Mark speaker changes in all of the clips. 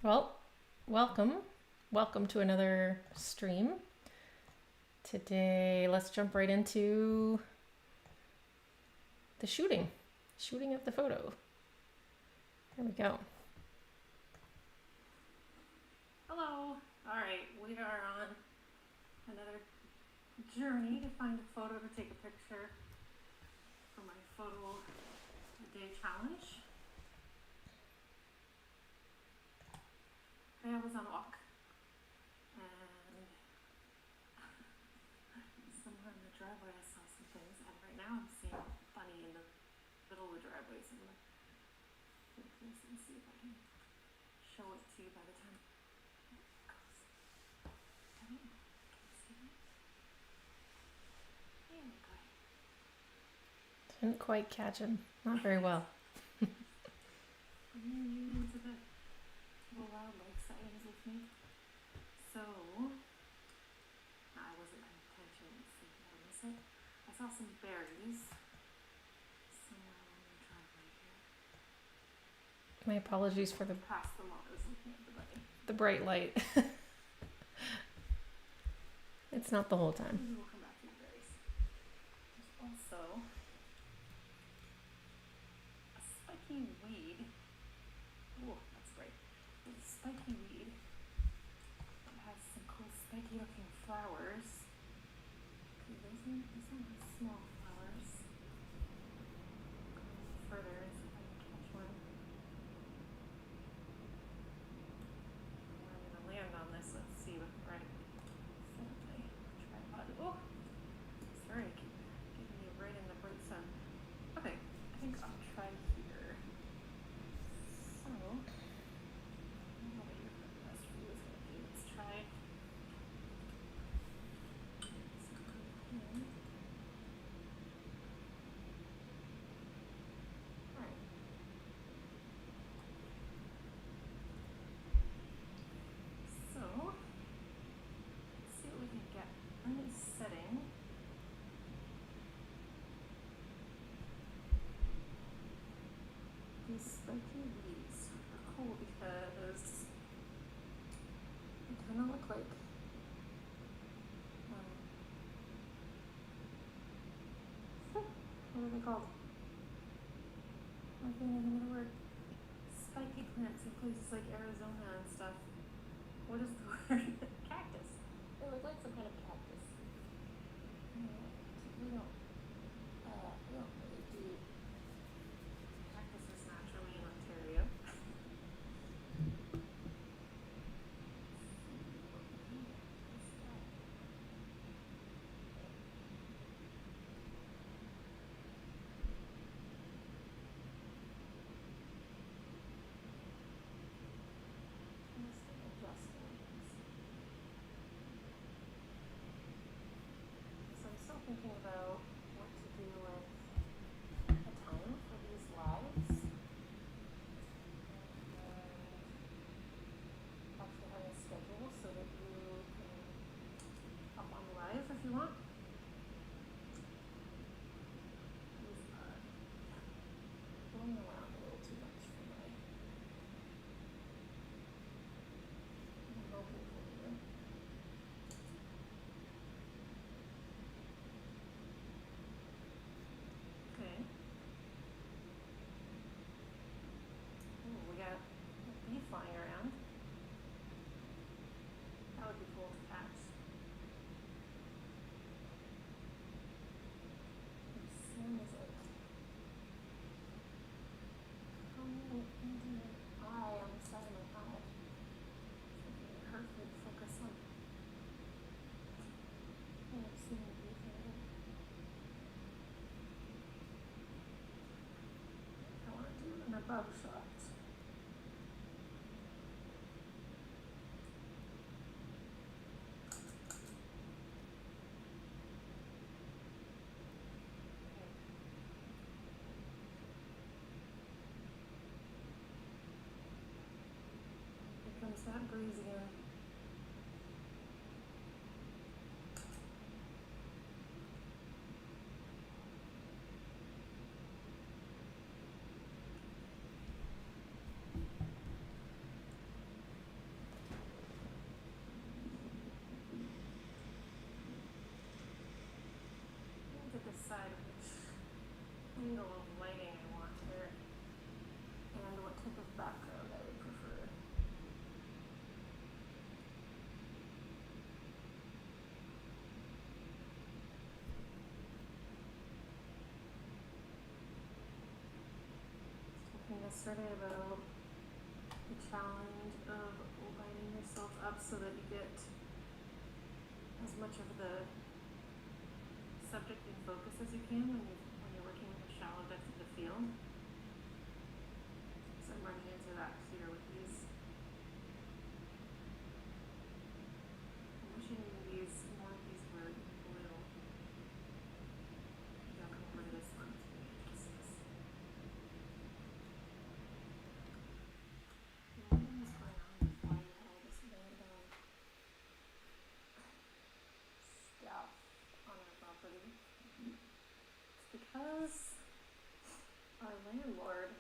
Speaker 1: Well, welcome to another stream. Today, let's jump right into the shooting of the photo. There we go. Hello. All right, we are on another journey to find a photo to take a picture for my photo a day challenge. I was on a walk and somewhere in the driveway I saw some things, and right now I'm seeing a bunny in the middle of the driveway, so I'm gonna look this and see if I can show it to you by the time it goes. I don't know. Can you see it? There we go. Didn't quite catch him. Not very well. Into the little wildlife sightings with me. So I wasn't paying attention. Let's see if I miss it. I saw some berries somewhere along the driveway here. My apologies for the
Speaker 2: Past them while I was looking at the bunny.
Speaker 1: The bright light. It's not the whole time.
Speaker 2: Maybe we'll come back to the berries. There's also a spiky weed. Oh, that's great. There's a spiky weed that has some cool spiky looking flowers. Okay, these are small flowers. Go further and see if I can catch one. I'm gonna land on this. Let's see what right. Tripod. Oh, sorry, I keep getting you right in the bright sun. Okay, I think I'll try here. So, I don't know what your best view is gonna be. Let's try. Alright. So, let's see what we can get. I'm in setting. These spiky weeds are cool because they kind of look like what are they called? I can't even think of the word. Spiky plants in places like Arizona and stuff. What is the word? Cactus. They look like some kind of cactus. We don't really do cactuses naturally in Ontario. So I'm still thinking about what to do with a time for these lives. And actually have a schedule so that you can hop on live if you want. These are blowing around a little too much for my mobile folder. Okay. Ooh, we got a bee flying around. That would be cool to catch. Whose sin is it? Coming into my eye on the side of my eye. It hurts me to focus on. I haven't seen the bee there. I want to do an above shot. Here comes that breeze again.
Speaker 1: yesterday about the challenge of lining yourself up so that you get as much of the subject in focus as you can when you're working with a shallow depth of the field. So I'm running into that here with these. I'm wishing more of these were blue. Maybe I'll come over to this one. What is going on with why you had all this random stuff on our property? It's because our landlord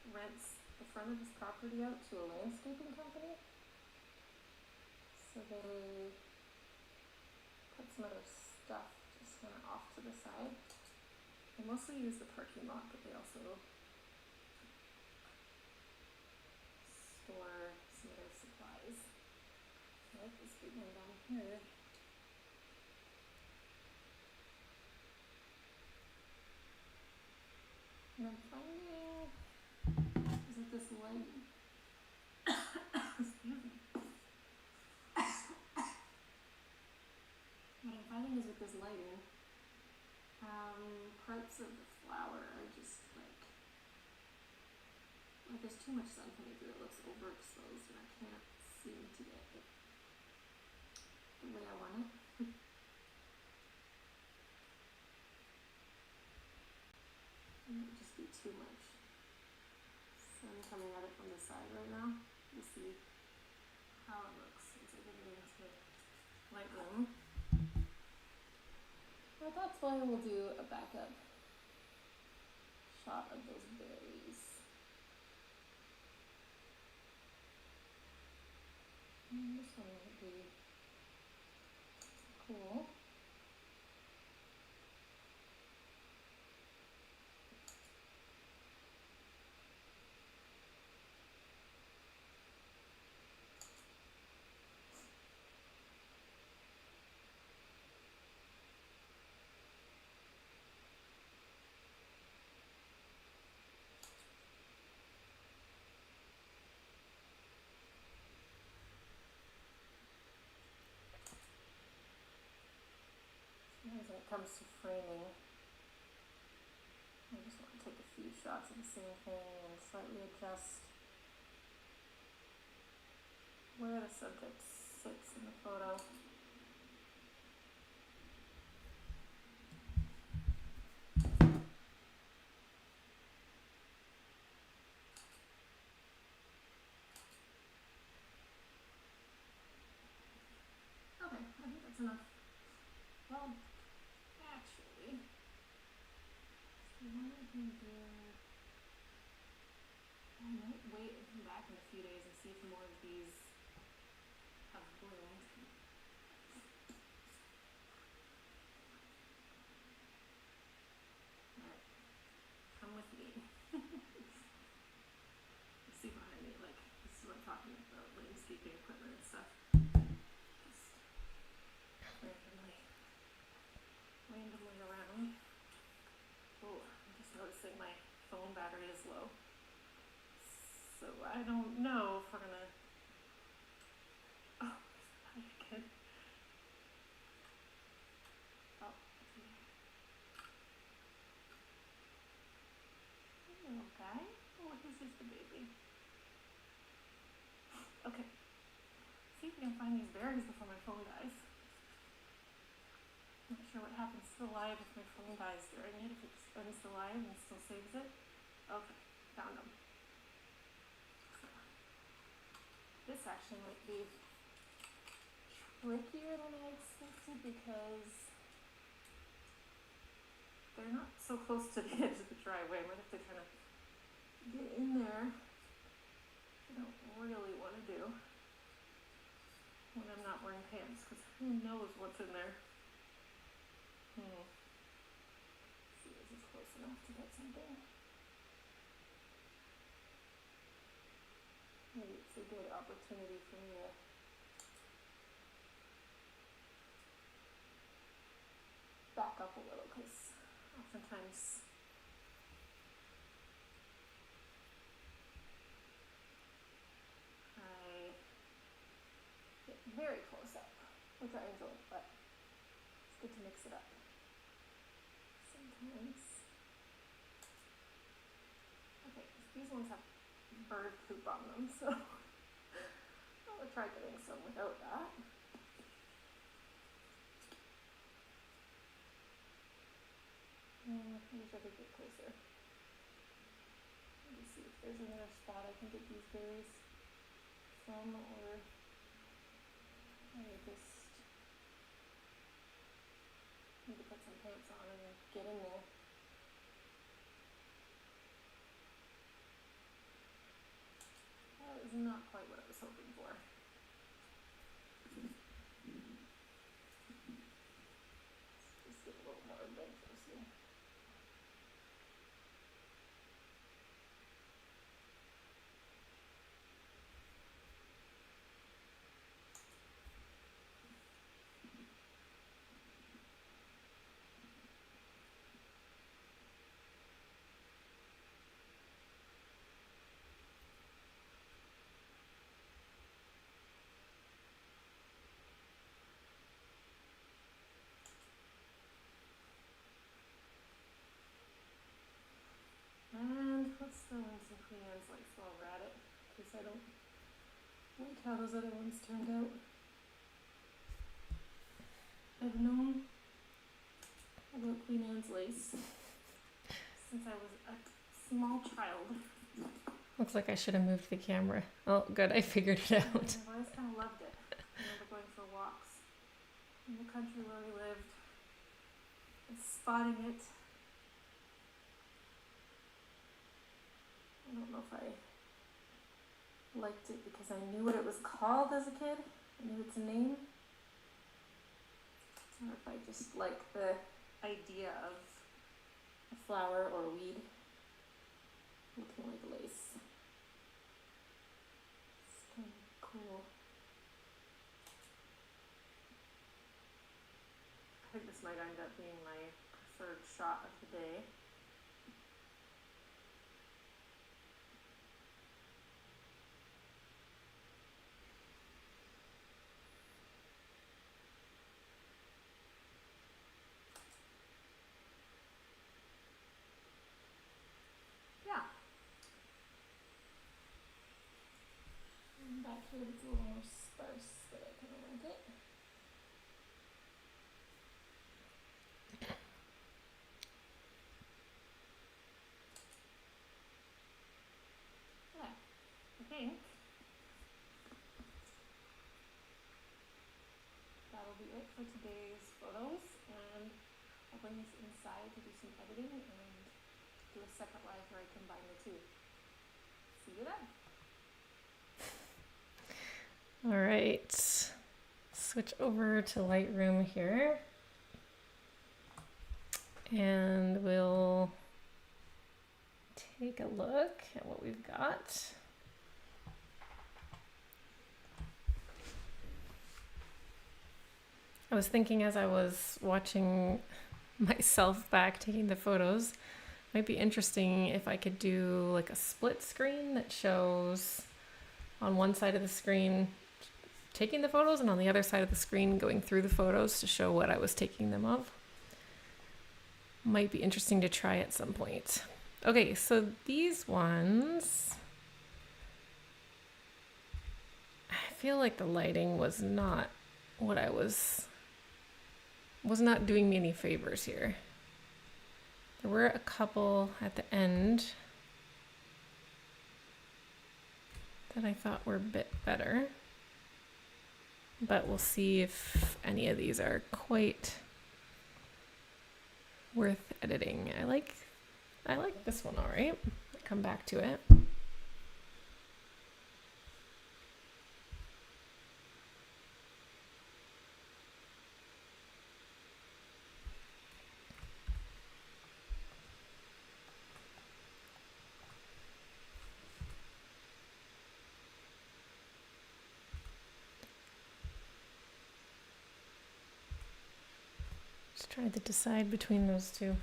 Speaker 1: rents the front of his property out to a landscaping company. So they put some other stuff just kind of off to the side. They mostly use the parking lot, but they also store some other supplies. I like this big one down here. And I'm finding, is it this light? Excuse me. What I'm finding is with this lighting, parts of the flower are just like there's too much sun coming through. It looks overexposed and I can't seem to get it the way I want it. It might just be too much sun coming at it from the side right now. We'll see how it looks once I get it into Lightroom. But that's why we'll do a backup shot of those berries. And this one might be cool. Sometimes when it comes to framing, I just want to take a few shots of the same thing and slightly adjust where the subject sits in the photo. Okay, I think that's enough. Well, actually, what I can do, I might wait and come back in a few days and see if more of these have bloomed. Alright, come with me. See behind me, like, this is what I'm talking about, landscaping equipment and stuff. Randomly around. Oh, I'm just noticing my phone battery is low. So I don't know if we're gonna. Oh, hi again. Oh, hello, guy. Oh, this is the baby. Okay. See if we can find these berries before my phone dies. Not sure what happens to the live if my phone dies during it, if it ends the live and still saves it. Okay, found them. So, this actually might be trickier than I expected because they're not so close to the edge of the driveway. I'm going to have to kind of get in there. I don't really want to do when I'm not wearing pants because who knows what's in there. See, this is close enough to get something. Maybe it's a good opportunity for me to back up a little because oftentimes
Speaker 2: These ones have bird poop on them, so I'll try getting some without that. I wish I could get closer. Let me see if there's another spot I can get these berries from, or I just need to put some pants on and get in there. That is not quite what I was hoping for. Let's just get a little more adventurous here. And let's throw in some Queen Anne's lace while we're at it, because I don't like how those other ones turned out. I've known about Queen Anne's lace since I was a small child.
Speaker 3: Looks like I should have moved the camera. Oh, good, I figured it out.
Speaker 2: I've always kind of loved it. I remember going for walks in the country where we lived and spotting it. I don't know if I liked it because I knew what it was called as a kid. I knew its name. Or if I just like the idea of a flower or a weed looking like lace. It's kind of cool. I think this might end up being my preferred shot of the day. Back here it's a little more sparse, but I kind of like it. Yeah, I think that'll be it for today's photos, and I'll bring this inside to do some editing and do a separate live where I combine the two. See you then.
Speaker 3: All right, switch over to Lightroom here, and we'll take a look at what we've got. I was thinking as I was watching myself back taking the photos, might be interesting if I could do like a split screen that shows on one side of the screen taking the photos and on the other side of the screen going through the photos to show what I was taking them of. Might be interesting to try at some point. Okay, so these ones, I feel like the lighting was not what I was not doing me any favors here. There were a couple at the end that I thought were a bit better, but we'll see if any of these are quite worth editing. I like this one, all right. I'll come back to it. Just trying to decide between those two.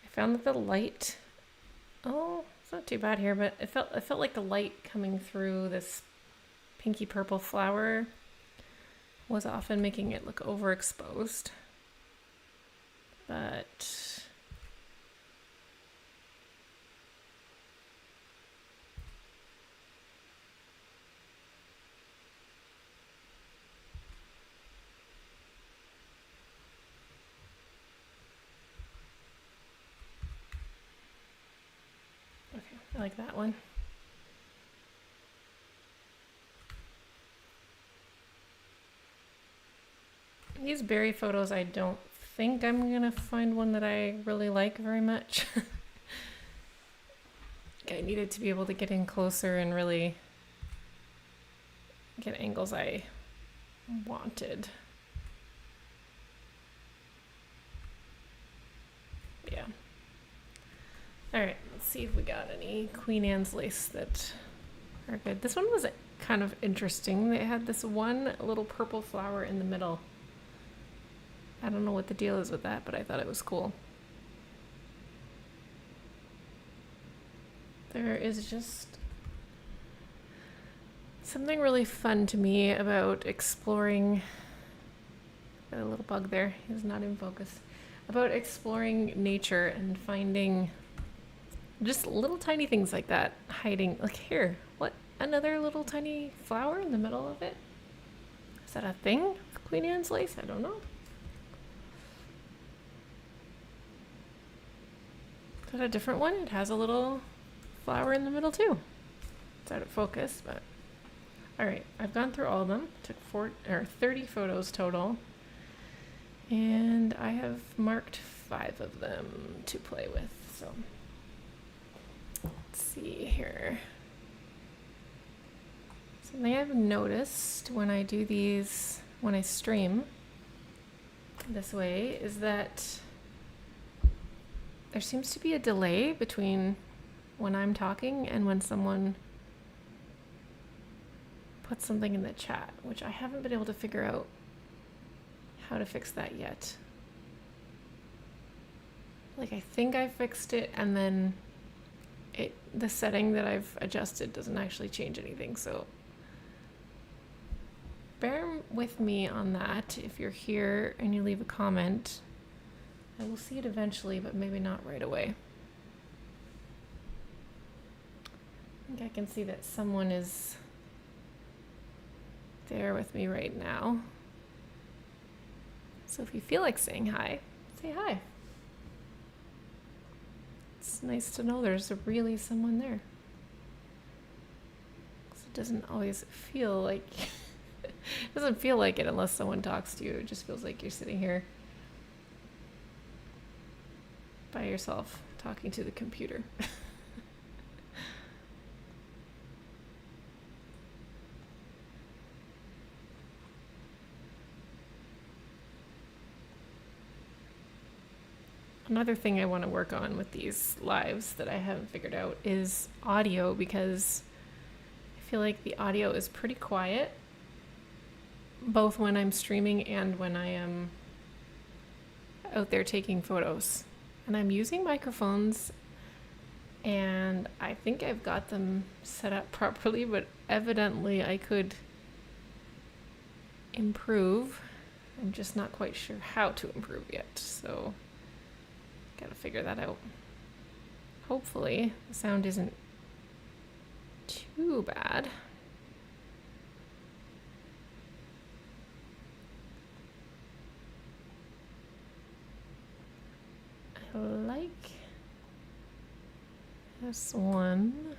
Speaker 3: I found that the light, it's not too bad here, but it felt like the light coming through this pinky purple flower was often making it look overexposed. But okay, I like that one. These berry photos, I don't think I'm gonna find one that I really like very much. I needed to be able to get in closer and really get angles I wanted. Yeah. All right, let's see if we got any Queen Anne's lace that are good. This one was kind of interesting. They had this one little purple flower in the middle. I don't know what the deal is with that, but I thought it was cool. There is just something really fun to me about exploring. Got a little bug there. He's not in focus. About exploring nature and finding just little tiny things like that hiding. Like here, what? Another little tiny flower in the middle of it? Is that a thing? Queen Anne's lace? I don't know. Is that a different one? It has a little flower in the middle too. It's out of focus, but all right. I've gone through all of them. Took 30 photos total, and I have marked 5 of them to play with. So let's see here. Something I've noticed when I do these, when I stream this way, is that there seems to be a delay between when I'm talking and when someone puts something in the chat, which I haven't been able to figure out how to fix that yet. Like, I think I fixed it, and then the setting that I've adjusted doesn't actually change anything, so bear with me on that. If you're here and you leave a comment, I will see it eventually, but maybe not right away. I think I can see that someone is there with me right now. So if you feel like saying hi, say hi. It's nice to know there's really someone there. 'Cause it doesn't always feel like it doesn't feel like it unless someone talks to you. It just feels like you're sitting here by yourself talking to the computer. Another thing I want to work on with these lives that I haven't figured out is audio, because I feel like the audio is pretty quiet, both when I'm streaming and when I am out there taking photos. And I'm using microphones, and I think I've got them set up properly, but evidently I could improve. I'm just not quite sure how to improve yet, so gotta figure that out. Hopefully the sound isn't too bad. I like this one.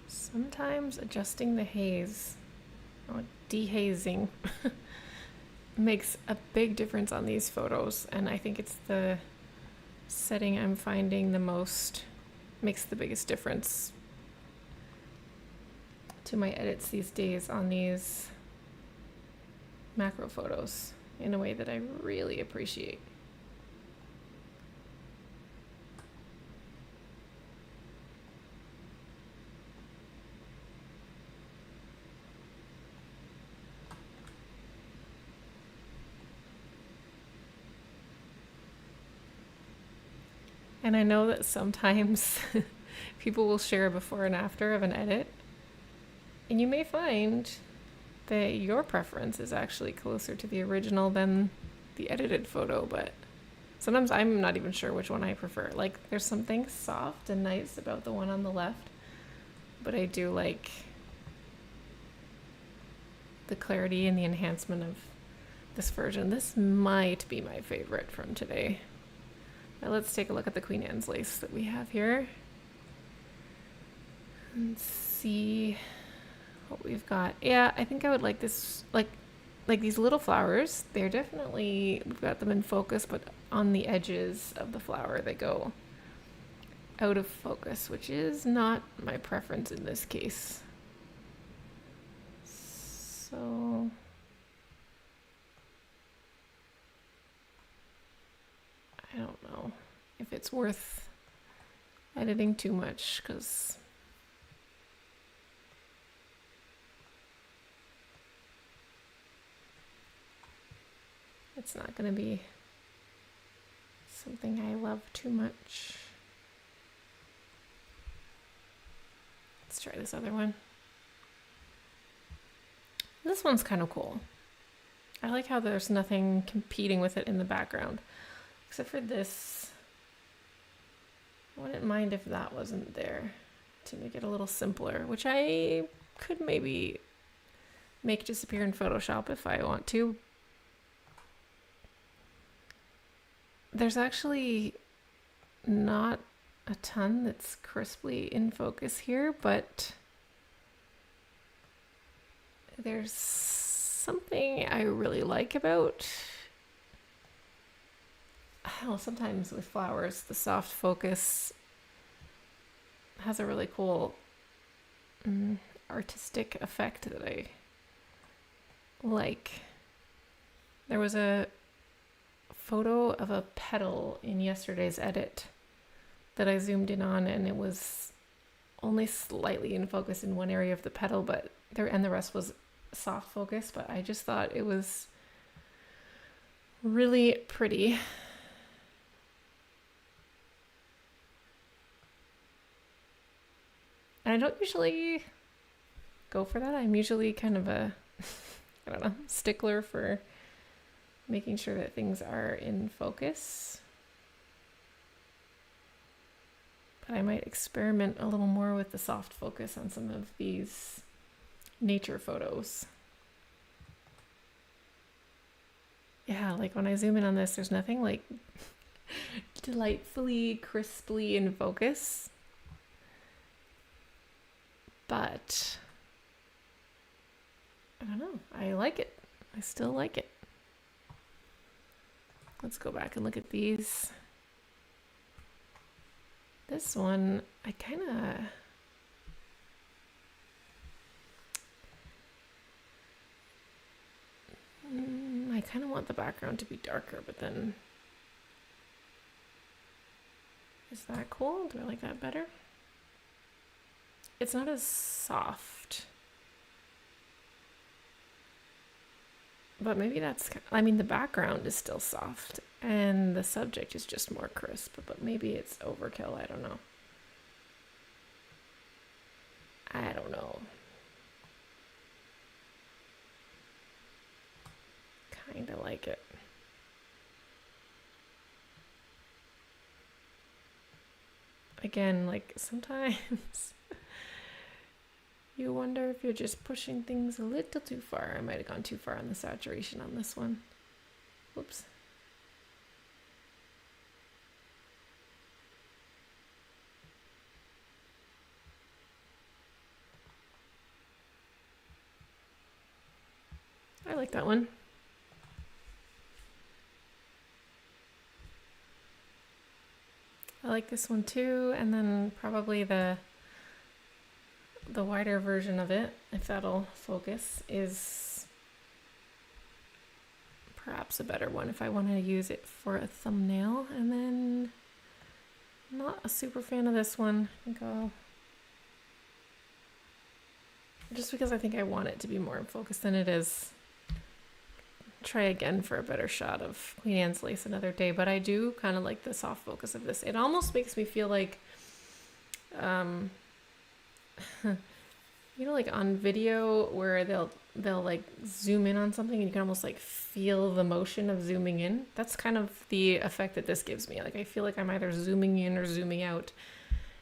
Speaker 3: Sometimes adjusting the haze, or dehazing, makes a big difference on these photos, and I think it's the setting I'm finding makes the biggest difference to my edits these days on these macro photos. in a way that I really appreciate. And I know that sometimes people will share a before and after of an edit, and you may find that your preference is actually closer to the original than the edited photo, but sometimes I'm not even sure which one I prefer. Like, there's something soft and nice about the one on the left, but I do like the clarity and the enhancement of this version. This might be my favorite from today. Now let's take a look at the Queen Anne's lace that we have here and see what we've got. Yeah, I think I would like this, like these little flowers. They're definitely, we've got them in focus, but on the edges of the flower they go out of focus, which is not my preference in this case. So I don't know if it's worth editing too much, because it's not going to be something I love too much. Let's try this other one. This one's kind of cool. I like how there's nothing competing with it in the background. Except for this. I wouldn't mind if that wasn't there to make it a little simpler, which I could maybe make disappear in Photoshop if I want to. There's actually not a ton that's crisply in focus here, but there's something I really like about, I don't know, sometimes with flowers, the soft focus has a really cool artistic effect that I like. There was a photo of a petal in yesterday's edit that I zoomed in on, and it was only slightly in focus in one area of the petal, but the rest was soft focus, but I just thought it was really pretty. And I don't usually go for that. I'm usually kind of a, I don't know, stickler for making sure that things are in focus. But I might experiment a little more with the soft focus on some of these nature photos. Yeah, like when I zoom in on this, there's nothing like delightfully crisply in focus. But I don't know, I like it. I still like it. Let's go back and look at these. This one, I kind of want the background to be darker, but then is that cool? Do I like that better? It's not as soft, but maybe that's, I mean, the background is still soft and the subject is just more crisp, but maybe it's overkill. I don't know. Kind of like it. Again, like sometimes you wonder if you're just pushing things a little too far. I might have gone too far on the saturation on this one. Whoops. I like that one. I like this one too, and then probably the wider version of it, if that'll focus, is perhaps a better one if I want to use it for a thumbnail. And then not a super fan of this one. I think I'll, just because I think I want it to be more in focus than it is, try again for a better shot of Queen Anne's Lace another day. But I do kind of like the soft focus of this. It almost makes me feel like, you know, like on video where they'll like zoom in on something and you can almost like feel the motion of zooming in. That's kind of the effect that this gives me. Like I feel like I'm either zooming in or zooming out,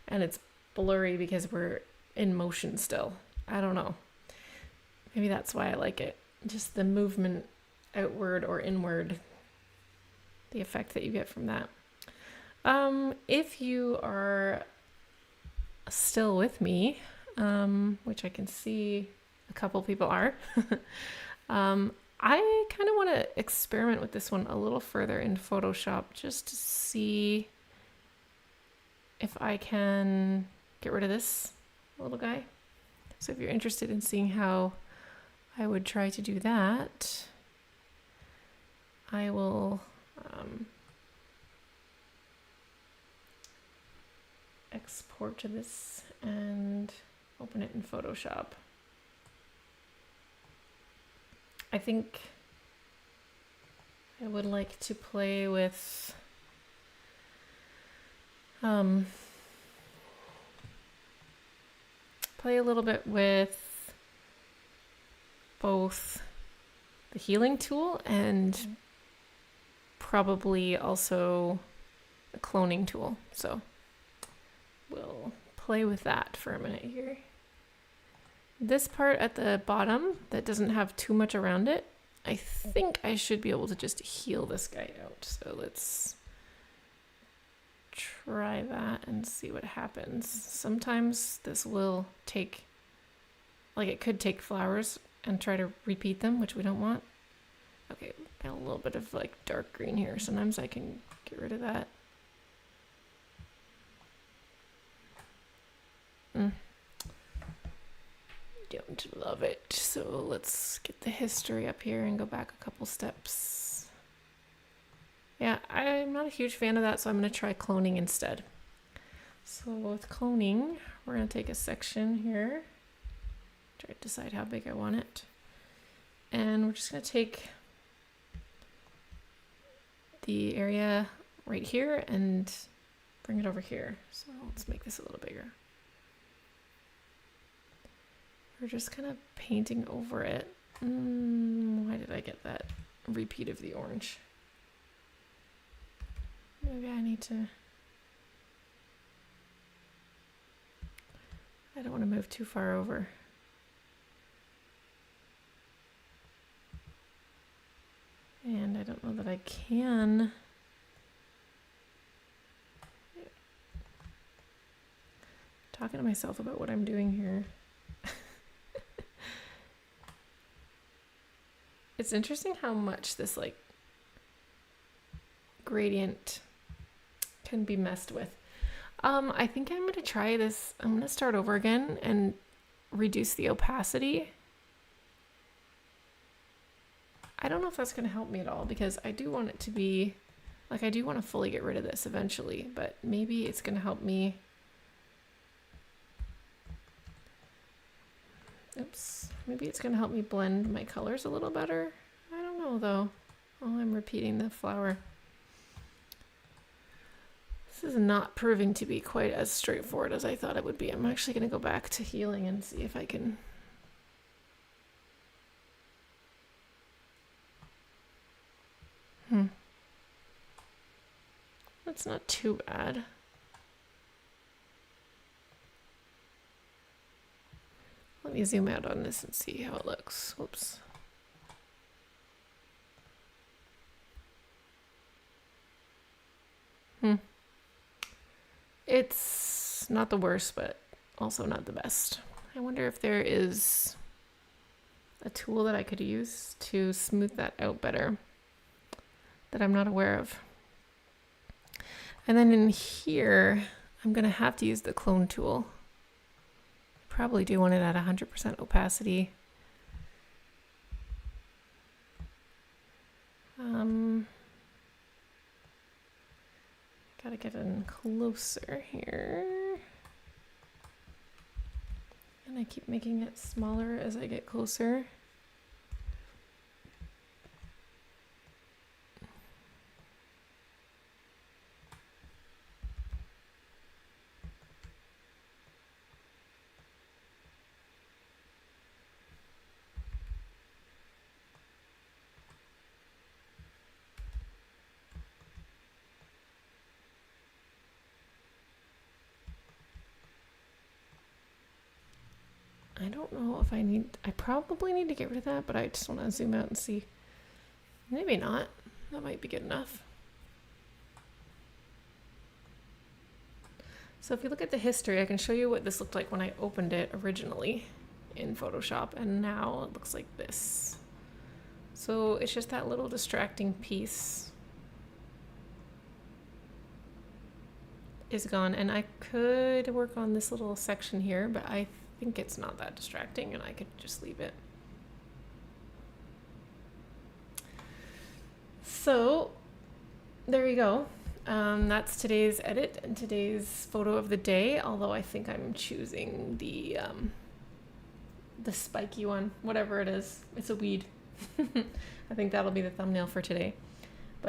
Speaker 3: and it's blurry because we're in motion still. I don't know. Maybe that's why I like it. Just the movement outward or inward, the effect that you get from that. If you are still with me, which I can see a couple people are, I kind of want to experiment with this one a little further in Photoshop just to see if I can get rid of this little guy. So if you're interested in seeing how I would try to do that, I will export to this and open it in Photoshop. I think I would like to play with play a little bit with both the healing tool and probably also the cloning tool. So we'll play with that for a minute here. This part at the bottom that doesn't have too much around it, I think I should be able to just heal this guy out. So let's try that and see what happens. Sometimes this will take, like it could take flowers and try to repeat them, which we don't want. Okay, got a little bit of like dark green here. Sometimes I can get rid of that. Don't love it. So let's get the history up here and go back a couple steps. Yeah, I'm not a huge fan of that, so I'm going to try cloning instead. So with cloning, we're going to take a section here, try to decide how big I want it, and we're just going to take the area right here and bring it over here. So let's make this a little bigger. We're just kind of painting over it. Why did I get that repeat of the orange? Maybe I need to... I don't want to move too far over. And I don't know that I can. Talking to myself about what I'm doing here. It's interesting how much this like gradient can be messed with. I think I'm going to try this. I'm going to start over again and reduce the opacity. I don't know if that's going to help me at all because I do want it to be, like I do want to fully get rid of this eventually, but maybe it's going to help me. Oops, maybe it's going to help me blend my colors a little better. I don't know though. Oh, I'm repeating the flower. This is not proving to be quite as straightforward as I thought it would be. I'm actually going to go back to healing and see if I can... That's not too bad. Let me zoom out on this and see how it looks. Whoops. It's not the worst, but also not the best. I wonder if there is a tool that I could use to smooth that out better that I'm not aware of. And then in here, I'm going to have to use the clone tool. Probably do want it at 100% opacity. Gotta get in closer here. And I keep making it smaller as I get closer. I don't know if I probably need to get rid of that, but I just want to zoom out and see. Maybe not. That might be good enough. So if you look at the history, I can show you what this looked like when I opened it originally in Photoshop, and now it looks like this. So it's just that little distracting piece is gone, and I could work on this little section here, but I think it's not that distracting and I could just leave it. So there you go. That's today's edit and today's photo of the day, although I think I'm choosing the spiky one, whatever it is. It's a weed. I think that'll be the thumbnail for today.